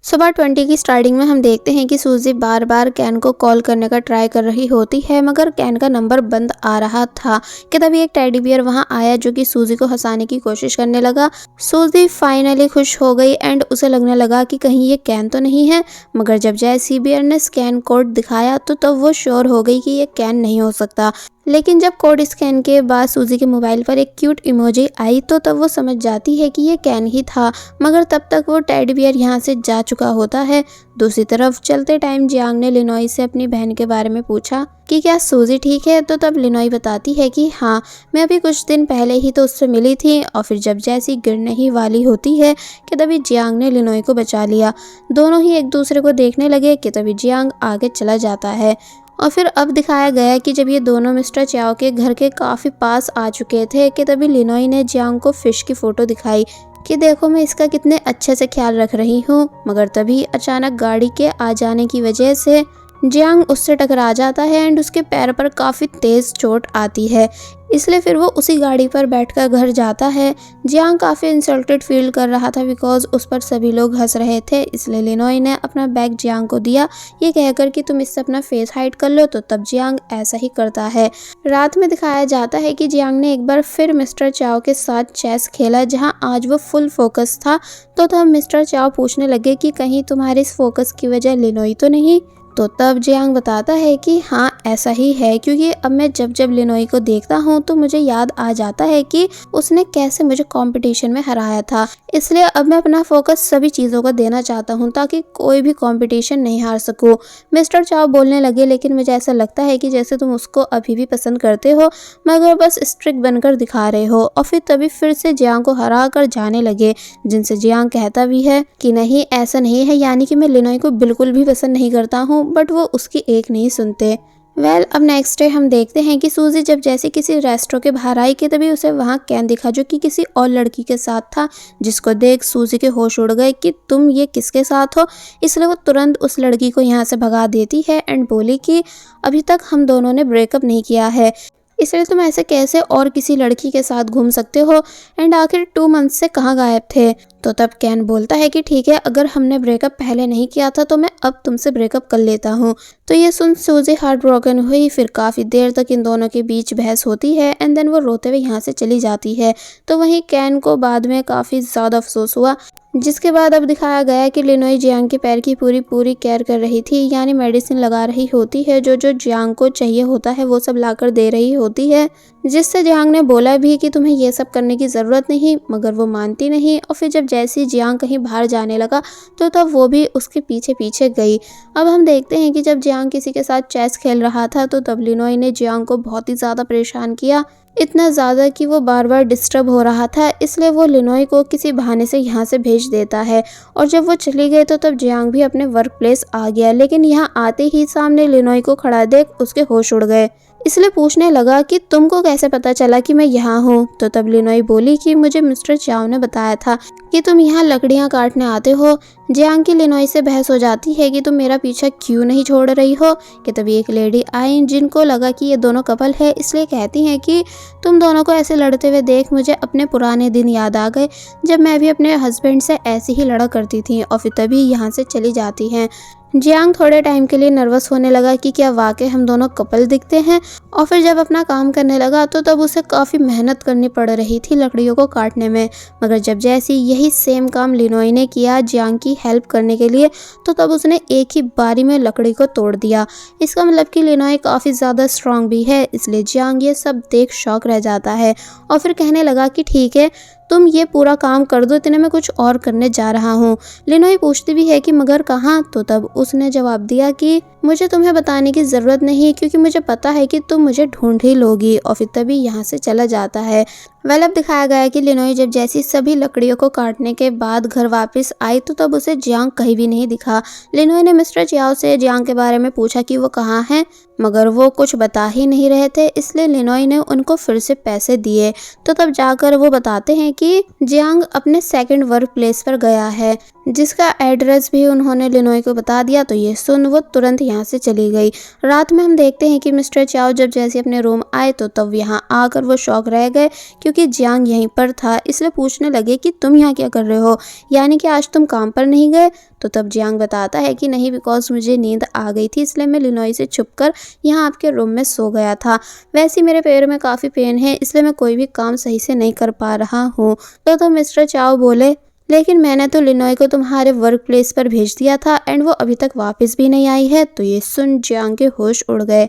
सुबह 20 की स्टार्टिंग में हम देखते हैं कि सूजी बार बार कैन को कॉल करने का ट्राई कर रही होती है, मगर कैन का नंबर बंद आ रहा था कि तभी एक टेडी बियर वहां आया जो कि सूजी को हंसाने की कोशिश करने लगा। सूजी फाइनली खुश हो गई एंड उसे लगने लगा कि कहीं ये कैन तो नहीं है, मगर जब जैसी बियर ने स्कैन कोड दिखाया तो तब वो श्योर हो गई कि ये कैन नहीं हो सकता। लेकिन जब कोड स्कैन के बाद सूजी के मोबाइल पर एक क्यूट इमोजी आई तो तब वो समझ जाती है कि ये कैन ही था, मगर तब तक वो टेडी बियर यहाँ से जा चुका होता है। दूसरी तरफ चलते टाइम जियांग ने लिनोई से अपनी बहन के बारे में पूछा कि क्या सूजी ठीक है, तो तब लिनोई बताती है कि हाँ, मैं अभी कुछ दिन पहले ही तो उससे मिली थी। और फिर जब जैसी गिरने ही वाली होती है कि तभी जियांग ने लिनोई को बचा लिया। दोनों ही एक दूसरे को देखने लगे कि तभी जियांग आगे चला जाता है। और फिर अब दिखाया गया कि जब ये दोनों मिस्टर चाओ के घर के काफ़ी पास आ चुके थे कि तभी लिनोई ने जियांग को फिश की फ़ोटो दिखाई कि देखो मैं इसका कितने अच्छे से ख्याल रख रही हूँ। मगर तभी अचानक गाड़ी के आ जाने की वजह से जियांग उससे टकरा जाता है एंड उसके पैर पर काफ़ी तेज़ चोट आती है, इसलिए फिर वो उसी गाड़ी पर बैठकर घर जाता है। जियांग काफ़ी इंसल्टेड फील कर रहा था बिकॉज उस पर सभी लोग हंस रहे थे, इसलिए लिनोई ने अपना बैग जियांग को दिया ये कहकर कि तुम इससे अपना फेस हाइड कर लो। तो तब जियांग ऐसा ही करता है। रात में दिखाया जाता है कि जियांग ने एक बार फिर मिस्टर चाओ के साथ चेस खेला जहाँ आज वो फुल फोकस था। तो तब मिस्टर चाओ पूछने लगे कि कहीं तुम्हारे इस फोकस की वजह लिनोई तो नहीं। तो तब जियांग बताता है कि हाँ ऐसा ही है, क्योंकि अब मैं जब जब लिनोई को देखता हूँ तो मुझे याद आ जाता है कि उसने कैसे मुझे कंपटीशन में हराया था, इसलिए अब मैं अपना फोकस सभी चीज़ों को देना चाहता हूँ ताकि कोई भी कंपटीशन नहीं हार सकूँ। मिस्टर चाओ बोलने लगे लेकिन मुझे ऐसा लगता है कि जैसे तुम उसको अभी भी पसंद करते हो मगर बस स्ट्रिक्ट बनकर दिखा रहे हो। और फिर तभी फिर से जियांग को हरा कर जाने लगे, जिनसे जियांग कहता भी है कि नहीं ऐसा नहीं है, यानी कि मैं लिनोई को बिल्कुल भी पसंद नहीं करता हूँ, बट वो उसकी एक नहीं सुनते। अब नेक्स्ट डे हम देखते हैं कि सूजी जब जैसे किसी रेस्टोरेंट के बाहर आई कि तभी उसे वहाँ कैन दिखा जो कि किसी और लड़की के साथ था, जिसको देख सूजी के होश उड़ गए कि तुम ये किसके साथ हो। इसलिए वो तुरंत उस लड़की को यहाँ से भगा देती है एंड बोली कि अभी तक हम दोनों ने ब्रेकअप नहीं किया है, इसलिए तुम ऐसे कैसे और किसी लड़की के साथ घूम सकते हो एंड आखिर 2 मंथ से कहाँ गायब थे। तो तब कैन बोलता है कि ठीक है, अगर हमने ब्रेकअप पहले नहीं किया था तो मैं अब तुमसे ब्रेकअप कर लेता हूँ। तो ये सुन सूजी हार्ट ब्रोकन हुई। फिर काफ़ी देर तक इन दोनों के बीच बहस होती है एंड देन वो रोते हुए यहाँ से चली जाती है। तो वहीं कैन को बाद में काफ़ी ज़्यादा अफसोस हुआ, जिसके बाद अब दिखाया गया कि लिनोई जियांग के पैर की पूरी केयर कर रही थी, यानी मेडिसिन लगा रही होती है, जो जो जियांग को चाहिए होता है वो सब लाकर दे रही होती है, जिससे जियांग ने बोला भी कि तुम्हें ये सब करने की ज़रूरत नहीं, मगर वो मानती नहीं। और फिर जब जैसे ही जियांग कहीं बाहर जाने लगा तो तब वो भी उसके पीछे पीछे गई। अब हम देखते हैं कि जब जियांग किसी के साथ चेस खेल रहा था तो तब लिनोई ने जियांग को बहुत ही ज़्यादा परेशान किया, इतना ज़्यादा कि वो बार बार डिस्टर्ब हो रहा था, इसलिए वो लिनोई को किसी बहाने से यहाँ से भेज देता है। और जब वो चली गई तो तब जियांग भी अपने वर्क प्लेस आ गया, लेकिन यहाँ आते ही सामने लिनोई को खड़ा देख उसके होश उड़ गए, इसलिए पूछने लगा कि तुमको कैसे पता चला कि मैं यहाँ हूँ। तो तब लिनोई बोली कि मुझे मिस्टर चाओ ने बताया था कि तुम यहाँ लकड़ियाँ काटने आते हो। जियांग की लिनोई से बहस हो जाती है कि तुम मेरा पीछा क्यों नहीं छोड़ रही हो। कि तभी एक लेडी आई जिनको लगा कि ये दोनों कपल है, इसलिए कहती हैं कि तुम दोनों को ऐसे लड़ते हुए देख मुझे अपने पुराने दिन याद आ गए, जब मैं भी अपने हस्बैंड से ऐसे ही लड़ा करती थी। और फिर तभी यहाँ से चली जाती हैं। जियांग थोड़े टाइम के लिए नर्वस होने लगा कि क्या वाकई हम दोनों कपल दिखते हैं। और फिर जब अपना काम करने लगा तो तब उसे काफ़ी मेहनत करनी पड़ रही थी लकड़ियों को काटने में, मगर जब जैसे यही सेम काम लिनोई ने किया जियांग की हेल्प करने के लिए तो तब उसने एक ही बारी में लकड़ी को तोड़ दिया। इसका मतलब कि लिनोई काफ़ी ज़्यादा स्ट्रांग भी है, इसलिए जियांग ये सब देख शॉक रह जाता है और फिर कहने लगा कि ठीक है तुम ये पूरा काम कर दो, इतने में कुछ और करने जा रहा हूँ। लिनोई पूछती भी है कि मगर कहाँ। तो तब उसने जवाब दिया कि मुझे तुम्हें बताने की ज़रूरत नहीं, क्योंकि मुझे पता है कि तुम मुझे ढूंढ ही लोगी। और फिर तभी यहाँ से चला जाता है। अब दिखाया गया है कि लिनोई जब जैसी सभी लकड़ियों को काटने के बाद घर वापस आई तो तब उसे जियांग कहीं भी नहीं दिखा। लिनोई ने मिस्टर चियाओ से जियांग के बारे में पूछा कि वो कहाँ हैं, मगर वो कुछ बता ही नहीं रहे थे, इसलिए लिनोई ने उनको फिर से पैसे दिए। तो तब जाकर वो बताते हैं कि जियांग अपने सेकंड वर्क प्लेस पर गया है, जिसका एड्रेस भी उन्होंने लिनोई को बता दिया। तो ये सुन वो तुरंत यहाँ से चली गई। रात में हम देखते हैं कि मिस्टर चाओ जब जैसे अपने रूम आए तो तब यहाँ आकर वो शॉक रह गए, क्योंकि जियांग यहीं पर था। इसलिए पूछने लगे कि तुम यहाँ क्या कर रहे हो, यानी कि आज तुम काम पर नहीं गए। तो तब जियांग बताता है कि नहीं, बिकॉज मुझे नींद आ गई थी, इसलिए मैं लिनोई से छुपकर यहाँ आपके रूम में सो गया था। वैसे ही मेरे पैर में काफ़ी पेन है, इसलिए मैं कोई भी काम सही से नहीं कर पा रहा हूँ। तो मिस्टर चाओ बोले, लेकिन मैंने तो लिनोई को तुम्हारे वर्क प्लेस पर भेज दिया था एंड वो अभी तक वापस भी नहीं आई है। तो ये सुन जियांग के होश उड़ गए,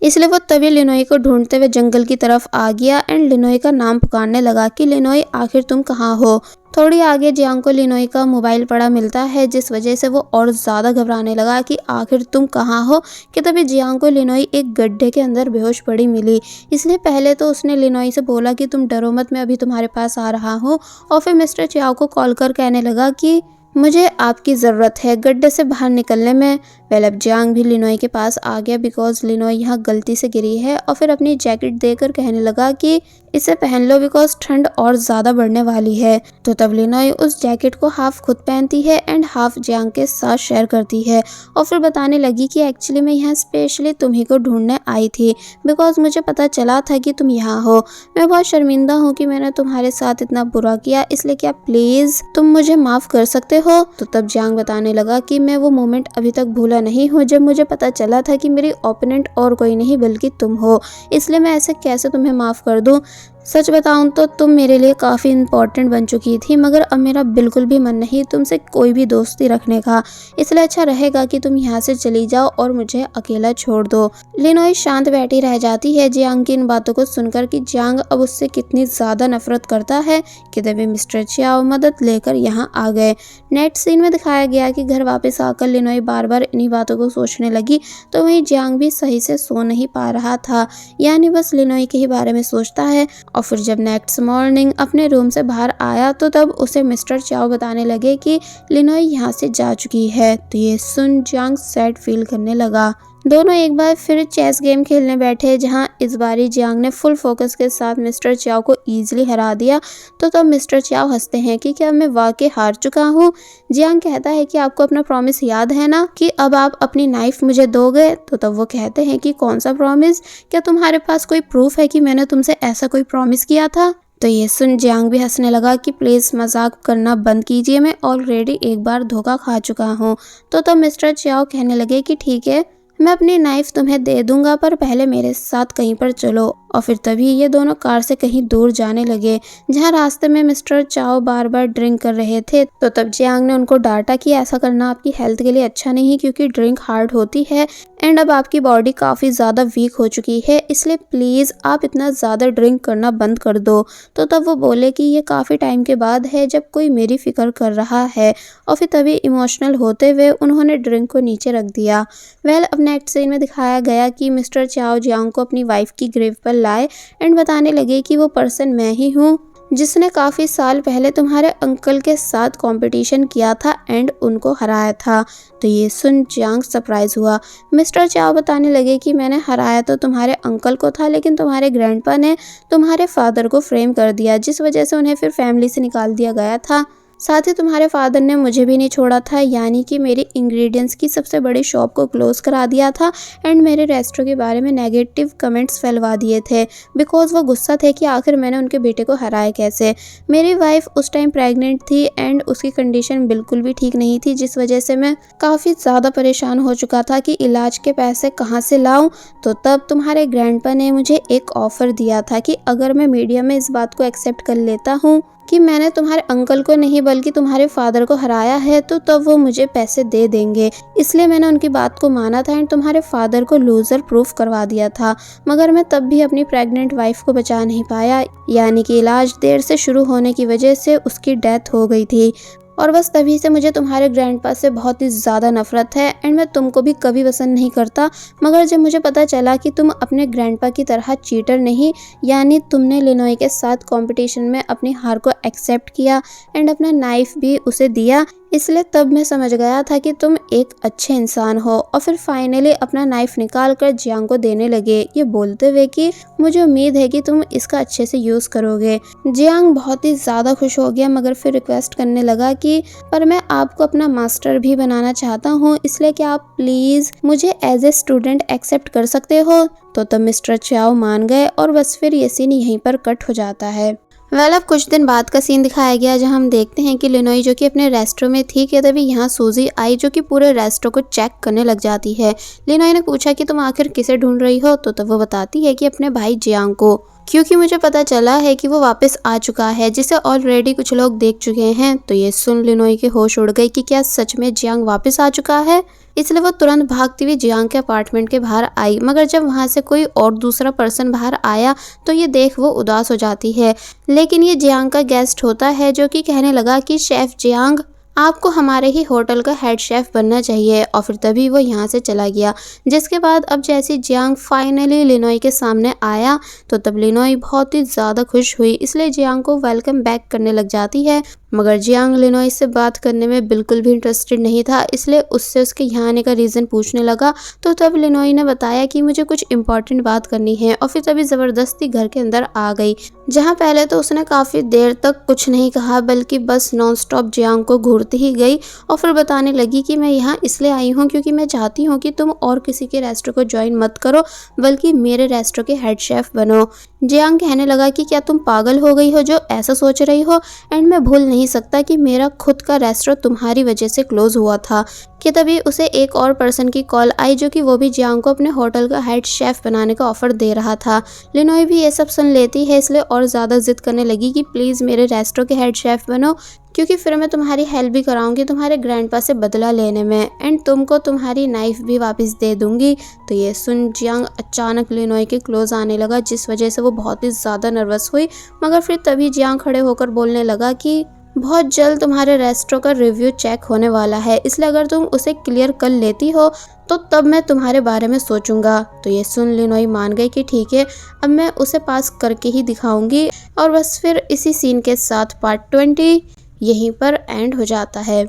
इसलिए वो तभी लिनोई को ढूंढते हुए जंगल की तरफ आ गया एंड लिनोई का नाम पुकारने लगा कि लिनोई आखिर तुम कहाँ हो। थोड़ी आगे जियांग को लिनोई का मोबाइल पड़ा मिलता है, जिस वजह से वो और ज़्यादा घबराने लगा कि आखिर तुम कहाँ हो। कि तभी जियांग को लिनोई एक गड्ढे के अंदर बेहोश पड़ी मिली। इसलिए पहले तो उसने लिनोई से बोला कि तुम डरो मत, मैं अभी तुम्हारे पास आ रहा हूँ। और फिर मिस्टर चाओ को कॉल कर कहने लगा कि मुझे आपकी ज़रूरत है गड्ढे से बाहर निकलने में। वेल अब जियांग भी लिनोई के पास आ गया, बिकॉज लिनोई यहाँ गलती से गिरी है। और फिर अपनी जैकेट देकर कहने लगा कि इसे पहन लो, बिकॉज ठंड और ज़्यादा बढ़ने वाली है। तो तब लिनोई उस जैकेट को हाफ खुद पहनती है एंड हाफ जियांग के साथ शेयर करती है। और फिर बताने लगी कि एक्चुअली मैं यहाँ स्पेशली तुम्ही को ढूंढने आई थी, बिकॉज मुझे पता चला था कि तुम यहाँ हो। मैं बहुत शर्मिंदा हूँ कि मैंने तुम्हारे साथ इतना बुरा किया, इसलिए क्या प्लीज़ तुम मुझे माफ़ कर सकते हो। तो तब जियांग बताने लगा कि मैं वो मोमेंट अभी तक भूला नहीं हूँ जब मुझे पता चला था कि मेरी ओपोनेंट और कोई नहीं बल्कि तुम हो, इसलिए मैं ऐसे कैसे तुम्हें माफ़ कर दूँ। सच बताऊं तो तुम मेरे लिए काफ़ी इम्पोर्टेंट बन चुकी थी, मगर अब मेरा बिल्कुल भी मन नहीं तुमसे कोई भी दोस्ती रखने का, इसलिए अच्छा रहेगा कि तुम यहाँ से चली जाओ और मुझे अकेला छोड़ दो। लिनोई शांत बैठी रह जाती है जियांग की इन बातों को सुनकर कि जियांग अब उससे कितनी ज़्यादा नफरत करता है। कि तभी मिस्टर चाओ मदद लेकर यहाँ आ गए। नेक्स्ट सीन में दिखाया गया कि घर वापस आकर लिनोई बार बार इन्हीं बातों को सोचने लगी, तो वहीं जियांग भी सही से सो नहीं पा रहा था, यानी बस लिनोई के ही बारे में सोचता है। और फिर जब नेक्स्ट मॉर्निंग अपने रूम से बाहर आया तो तब उसे मिस्टर चाओ बताने लगे कि लिनोई यहाँ से जा चुकी है। तो ये सुन जियांग सैड फील करने लगा। दोनों एक बार फिर चेस गेम खेलने बैठे, जहां इस बारी जियांग ने फुल फोकस के साथ मिस्टर चाओ को इजीली हरा दिया। तो तब मिस्टर चाओ हंसते हैं कि क्या मैं वाकई हार चुका हूँ। जियांग कहता है कि आपको अपना प्रॉमिस याद है ना कि अब आप अपनी नाइफ मुझे दोगे। तो तब वो कहते हैं कि कौन सा प्रॉमिस, क्या तुम्हारे पास कोई प्रूफ है कि मैंने तुमसे ऐसा कोई प्रॉमिस किया था। तो ये सुन जियांग भी हंसने लगा कि प्लीज़ मजाक करना बंद कीजिए, मैं ऑलरेडी एक बार धोखा खा चुका हूँ। तो तब मिस्टर चाओ कहने लगे कि ठीक है, मैं अपनी नाइफ तुम्हें दे दूंगा, पर पहले मेरे साथ कहीं पर चलो। और फिर तभी ये दोनों कार से कहीं दूर जाने लगे, जहाँ रास्ते में मिस्टर चाओ बार बार ड्रिंक कर रहे थे। तो तब जियांग ने उनको डांटा कि ऐसा करना आपकी हेल्थ के लिए अच्छा नहीं, क्योंकि ड्रिंक हार्ड होती है एंड अब आपकी बॉडी काफ़ी ज़्यादा वीक हो चुकी है, इसलिए प्लीज़ आप इतना ज़्यादा ड्रिंक करना बंद कर दो। तो तब वो बोले कि ये काफ़ी टाइम के बाद है जब कोई मेरी फिक्र कर रहा है। और फिर तभी इमोशनल होते हुए उन्होंने ड्रिंक को नीचे रख दिया। वेल अब नेक्स्ट सीन में दिखाया गया कि मिस्टर चाओ जियांग को अपनी वाइफ की ग्रेव पर लाए एंड बताने लगे कि वो पर्सन मैं ही हूँ जिसने काफ़ी साल पहले तुम्हारे अंकल के साथ कंपटीशन किया था एंड उनको हराया था। तो ये सुन जियांग सरप्राइज हुआ। मिस्टर चाओ बताने लगे कि मैंने हराया तो तुम्हारे अंकल को था, लेकिन तुम्हारे ग्रैंडपा ने तुम्हारे फादर को फ्रेम कर दिया, जिस वजह से उन्हें फिर फैमिली से निकाल दिया गया था। साथ ही तुम्हारे फादर ने मुझे भी नहीं छोड़ा था, यानी कि मेरी इंग्रेडिएंट्स की सबसे बड़ी शॉप को क्लोज करा दिया था एंड मेरे रेस्टोरेंट के बारे में नेगेटिव कमेंट्स फैलवा दिए थे, बिकॉज वो गुस्सा थे कि आखिर मैंने उनके बेटे को हराया कैसे। मेरी वाइफ उस टाइम प्रेग्नेंट थी एंड उसकी कंडीशन बिल्कुल भी ठीक नहीं थी, जिस वजह से मैं काफ़ी ज़्यादा परेशान हो चुका था कि इलाज के पैसे कहाँ से लाऊं। तो तब तुम्हारे ग्रैंडपा ने मुझे एक ऑफ़र दिया था कि अगर मैं मीडिया में इस बात को एक्सेप्ट कर लेता हूँ कि मैंने तुम्हारे अंकल को नहीं बल्कि तुम्हारे फादर को हराया है, तो तब वो मुझे पैसे दे देंगे। इसलिए मैंने उनकी बात को माना था एंड तुम्हारे फादर को लूजर प्रूफ करवा दिया था, मगर मैं तब भी अपनी प्रेग्नेंट वाइफ को बचा नहीं पाया, यानी कि इलाज देर से शुरू होने की वजह से उसकी डेथ हो गई थी। और बस तभी से मुझे तुम्हारे ग्रैंडपा से बहुत ही ज़्यादा नफरत है एंड मैं तुमको भी कभी पसंद नहीं करता। मगर जब मुझे पता चला कि तुम अपने ग्रैंडपा की तरह चीटर नहीं, यानी तुमने लिनोई के साथ कंपटीशन में अपनी हार को एक्सेप्ट किया एंड अपना नाइफ भी उसे दिया, इसलिए तब मैं समझ गया था कि तुम एक अच्छे इंसान हो। और फिर फाइनली अपना नाइफ निकाल कर जियांग को देने लगे, ये बोलते हुए कि मुझे उम्मीद है कि तुम इसका अच्छे से यूज करोगे। जियांग बहुत ही ज्यादा खुश हो गया, मगर फिर रिक्वेस्ट करने लगा कि पर मैं आपको अपना मास्टर भी बनाना चाहता हूँ, इसलिए कि आप प्लीज मुझे एज ए स्टूडेंट एक्सेप्ट कर सकते हो। तो तब मिस्टर चाओ मान गए और बस फिर ये सीन यहीं पर कट हो जाता है। अब कुछ दिन बाद का सीन दिखाया गया, जहां हम देखते हैं कि लिनोई जो कि अपने रेस्टों में थी कि तभी यहाँ सूजी आई जो कि पूरे रेस्टो को चेक करने लग जाती है। लिनोई ने पूछा कि तुम आखिर किसे ढूंढ रही हो, तो तब वो बताती है कि अपने भाई जियांग को, क्योंकि मुझे पता चला है कि वो वापस आ चुका है, जिसे ऑलरेडी कुछ लोग देख चुके हैं। तो ये सुन लिनोई के होश उड़ गई कि क्या सच में जियांग वापस आ चुका है। इसलिए वो तुरंत भागती हुई जियांग के अपार्टमेंट के बाहर आई, मगर जब वहां से कोई और दूसरा पर्सन बाहर आया तो ये देख वो उदास हो जाती है। लेकिन ये जियांग का गेस्ट होता है, जो कि कहने लगा कि शेफ जियांग, आपको हमारे ही होटल का हेड शेफ बनना चाहिए। और फिर तभी वो यहाँ से चला गया। जिसके बाद अब जैसे जियांग फाइनली लिनोई के सामने आया, तो तब लिनोई बहुत ही ज़्यादा खुश हुई, इसलिए जियांग को वेलकम बैक करने लग जाती है। मगर जियांग लिनोई से बात करने में बिल्कुल भी इंटरेस्टेड नहीं था, इसलिए उससे उसके यहाँ आने का रीज़न पूछने लगा। तो तब लिनोई ने बताया कि मुझे कुछ इंपॉर्टेंट बात करनी है, और फिर तभी ज़बरदस्ती घर के अंदर आ गई, जहाँ पहले तो उसने काफ़ी देर तक कुछ नहीं कहा, बल्कि बस नॉन स्टॉप जियांग को घूरती ही गई। और फिर बताने लगी कि मैं यहाँ इसलिए आई हूँ क्योंकि मैं चाहती हूँ कि तुम और किसी के रेस्टोरेंट को ज्वाइन मत करो, बल्कि मेरे रेस्टोरेंट के हेड शेफ बनो। जियांग कहने लगा कि क्या तुम पागल हो गई हो जो ऐसा सोच रही हो, एंड मैं भूल नहीं सकता कि मेरा खुद का रेस्टोरेंट तुम्हारी वजह से क्लोज हुआ था। कि तभी उसे एक और पर्सन की कॉल आई, जो कि वो भी जियांग को अपने होटल का हेड शेफ बनाने का ऑफर दे रहा था। लिनोई भी ये सब सुन लेती है, इसलिए और ज़्यादा जिद करने लगी कि प्लीज़ मेरे रेस्टोरेंट के हेड शेफ बनो, क्योंकि फिर मैं तुम्हारी हेल्प भी कराऊंगी तुम्हारे ग्रैंडपा से बदला लेने में, एंड तुमको तुम्हारी नाइफ भी वापस दे दूंगी। तो ये सुन जियांग अचानक लिनोई के क्लोज आने लगा, जिस वजह से वो बहुत ही ज़्यादा नर्वस हुई। मगर फिर तभी जियांग खड़े होकर बोलने लगा कि बहुत जल्द तुम्हारे रेस्टोरेंट का रिव्यू चेक होने वाला है, इसलिए अगर तुम उसे क्लियर कर लेती हो तो तब मैं तुम्हारे बारे में सोचूंगा। तो ये सुन लिनोई मान गई कि ठीक है, अब मैं उसे पास करके ही दिखाऊंगी। और बस फिर इसी सीन के साथ पार्ट 20 यहीं पर एंड हो जाता है।